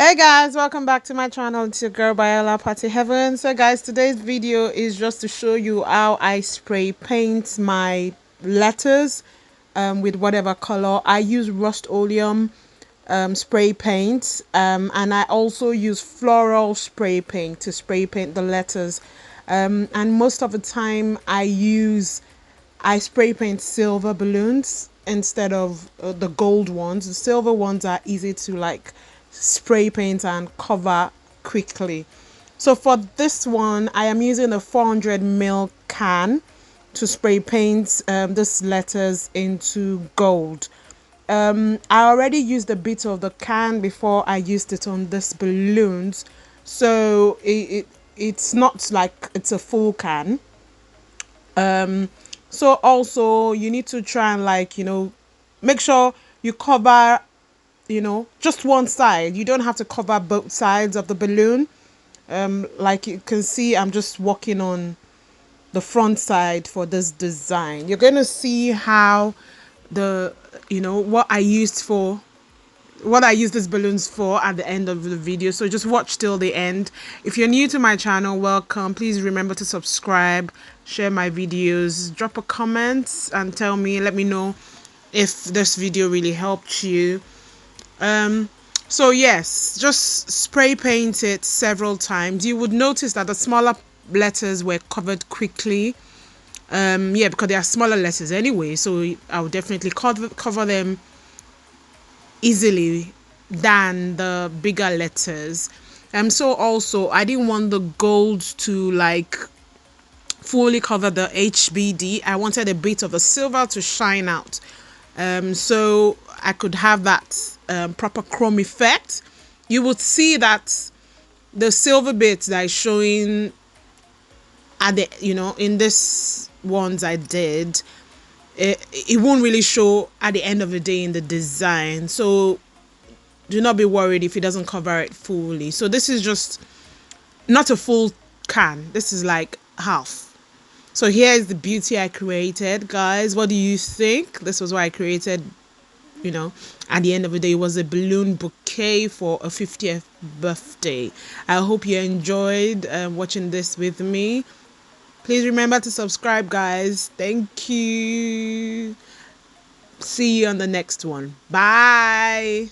Hey guys, welcome back to my channel. It's your girl Biola Party Heaven. So guys, today's video is just to show you how I spray paint my letters with whatever color. I use Rustoleum spray paint and I also use floral spray paint to spray paint the letters, and most of the time I spray paint silver balloons instead of the gold ones. The silver ones are easy to like spray paint and cover quickly. So for this one, I am using a 400 ml can to spray paint these letters into gold. I already used a bit of the can before I used it on this balloons, so it's not like it's a full can. So also you need to try and like make sure you cover just one side. You don't have to cover both sides of the balloon. Like you can see, I'm just working on the front side for this design. You're going to see how the what I use these balloons for at the end of the video, so just watch till the end. If you're new to my channel, welcome. Please remember to subscribe, share my videos, drop a comment and let me know if this video really helped you. So yes, just spray paint it several times. You would notice that the smaller letters were covered quickly. Yeah, because they are smaller letters anyway, so I would definitely cover them easily than the bigger letters. So also I didn't want the gold to like fully cover the HBD. I wanted a bit of the silver to shine out, so I could have that proper chrome effect. You would see that the silver bit that is showing at the in this ones I did, it won't really show at the end of the day in the design, so do not be worried if it doesn't cover it fully. So this is just not a full can, this is like half. So here is the beauty I created, guys. What do you think? This was what I created. At the end of the day, it was a balloon bouquet for a 50th birthday. I hope you enjoyed watching this with me. Please remember to subscribe, guys. Thank you. See you on the next one. Bye.